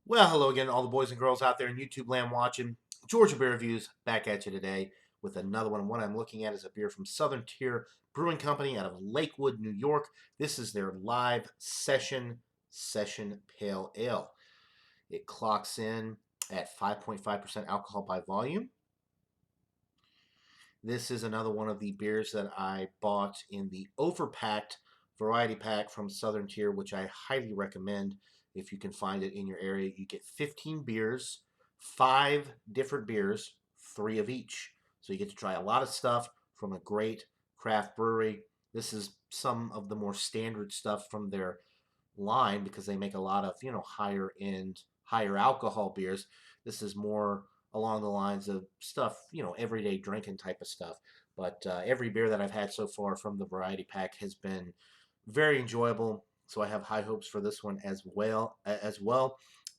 Well, hello again, all the boys and girls out there in YouTube land watching. Georgia Beer Reviews back at you today with another one. What I'm looking at is a beer from Southern Tier Brewing Company out of Lakewood, New York. This is their live session pale ale. It clocks in at 5.5% alcohol by volume. This is another one of the beers that I bought in the overpacked variety pack from Southern Tier, which I highly recommend if you can find it in your area. You get 15 beers, 5 different beers, 3 of each. So you get to try a lot of stuff from a great craft brewery. This is some of the more standard stuff from their line because they make a lot of, higher end, higher alcohol beers. This is more along the lines of stuff, everyday drinking type of stuff. But every beer that I've had so far from the variety pack has been very enjoyable. So I have high hopes for this one as well.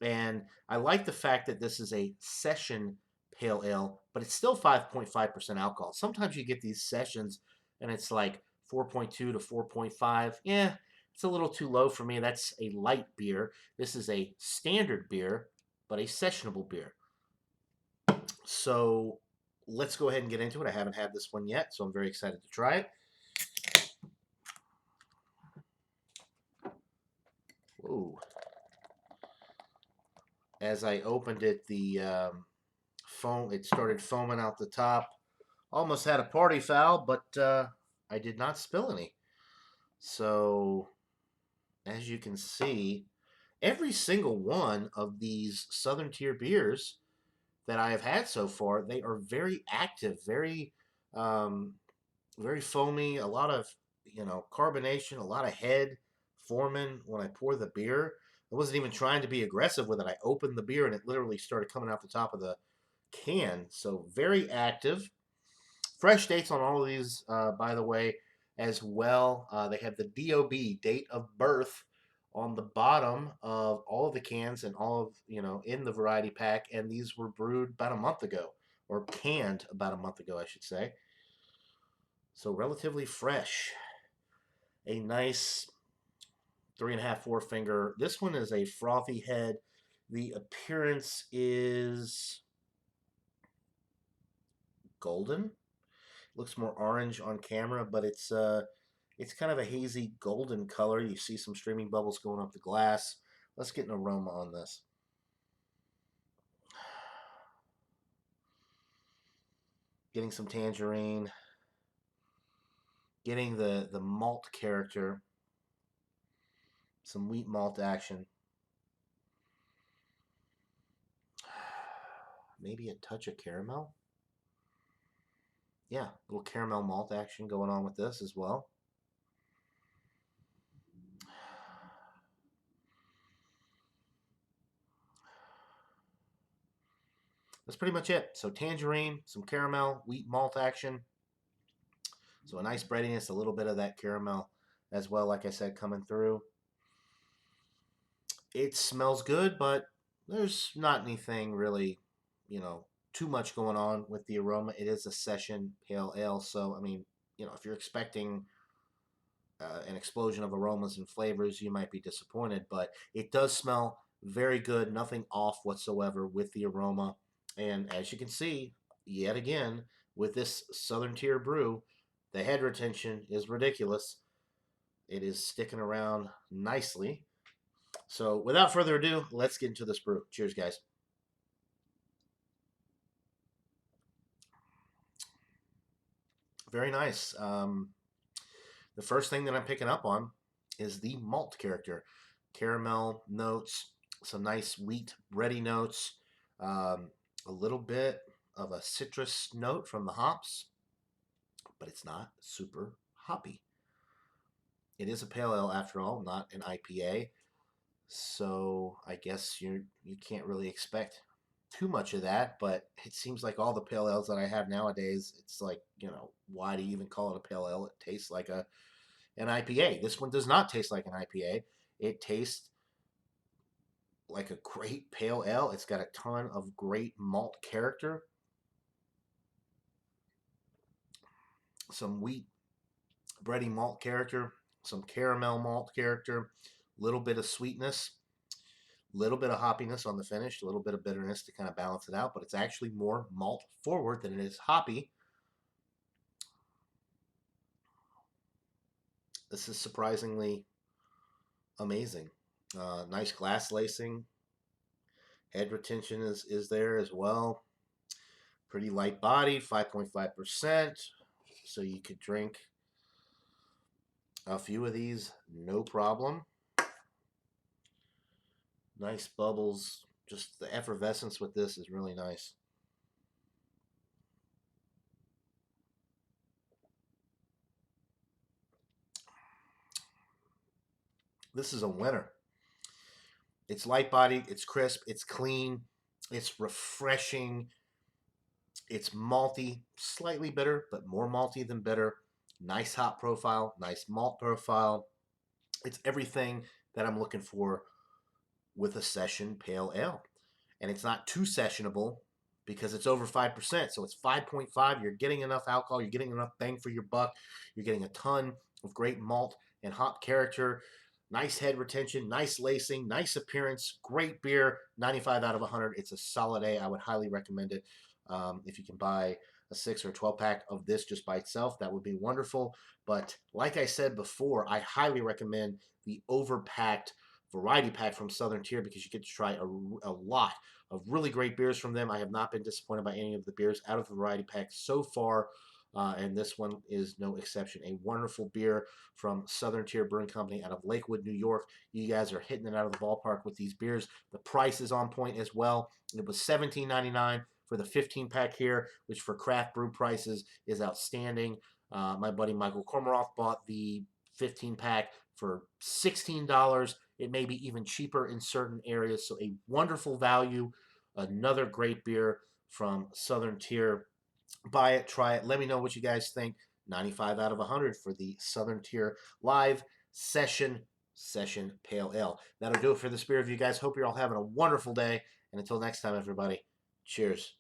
And I like the fact that this is a session pale ale, but it's still 5.5% alcohol. Sometimes you get these sessions and it's like 4.2 to 4.5. Yeah, it's a little too low for me. That's a light beer. This is a standard beer, but a sessionable beer. So let's go ahead and get into it. I haven't had this one yet, so I'm very excited to try it. Ooh. As I opened it, the foam, it started foaming out the top. Almost had a party foul, but I did not spill any. So as you can see, every single one of these Southern Tier beers that I have had so far, they are very active, um, very foamy, a lot of carbonation, a lot of head forming when I pour the beer. I wasn't even trying to be aggressive with it. I opened the beer and it literally started coming out the top of the can. So very active. Fresh dates on all of these, by the way, as well. They have the DOB, date of birth, on the bottom of all of the cans and all of, in the variety pack. And these were brewed about a month ago, or canned about a month ago, I should say. So relatively fresh. A nice 3.5, 4 finger. This one is a frothy head. The appearance is golden. Looks more orange on camera, but it's kind of a hazy golden color. You see some streaming bubbles going up the glass. Let's get an aroma on this. Getting some tangerine, getting the malt character, some wheat malt action. Maybe a touch of caramel. Yeah, a little caramel malt action going on with this as well. That's pretty much it. So tangerine, some caramel, wheat malt action. So a nice breadiness, a little bit of that caramel as well, like I said, coming through. It smells good, but there's not anything really, too much going on with the aroma. It is a session pale ale, so I mean, if you're expecting an explosion of aromas and flavors, you might be disappointed. But it does smell very good, nothing off whatsoever with the aroma. And as you can see, yet again, with this Southern Tier brew, the head retention is ridiculous. It is sticking around nicely. So without further ado, let's get into this brew. Cheers, guys. Very nice. The first thing that I'm picking up on is the malt character. Caramel notes, some nice wheat bready notes, a little bit of a citrus note from the hops, but it's not super hoppy. It is a pale ale after all, not an IPA. So I guess you can't really expect too much of that, but it seems like all the pale ales that I have nowadays, it's like, why do you even call it a pale ale? It tastes like an IPA. This one does not taste like an IPA. It tastes like a great pale ale. It's got a ton of great malt character, some wheat bready malt character, some caramel malt character, little bit of sweetness, Little bit of hoppiness on the finish, a little bit of bitterness to kind of balance it out, but it's actually more malt forward than it is hoppy. This is surprisingly amazing. Nice glass lacing. Head retention is there as well. Pretty light body, 5.5%. So you could drink a few of these, no problem. Nice bubbles. Just the effervescence with this is really nice. This is a winner. It's light bodied, it's crisp, it's clean, it's refreshing, it's malty, slightly bitter, but more malty than bitter. Nice hop profile, nice malt profile. It's everything that I'm looking for with a session pale ale. And it's not too sessionable because it's over 5%. So it's 5.5. You're getting enough alcohol. You're getting enough bang for your buck. You're getting a ton of great malt and hop character. Nice head retention, nice lacing, nice appearance, great beer. 95 out of 100. It's a solid A. I would highly recommend it. If you can buy a 6 or 12 pack of this just by itself, that would be wonderful. But like I said before, I highly recommend the overpacked variety pack from Southern Tier because you get to try a lot of really great beers from them. I have not been disappointed by any of the beers out of the variety pack so far. And this one is no exception. A wonderful beer from Southern Tier Brewing Company out of Lakewood, New York. You guys are hitting it out of the ballpark with these beers. The price is on point as well. It was $17.99 for the 15 pack here, which for craft brew prices is outstanding. My buddy Michael Kormoroff bought the 15 pack for $16. It may be even cheaper in certain areas. So a wonderful value. Another great beer from Southern Tier. Buy it, try it. Let me know what you guys think. 95 out of 100 for the Southern Tier Live Session Pale Ale. That'll do it for this beer review, guys. Hope you're all having a wonderful day. And until next time, everybody, cheers.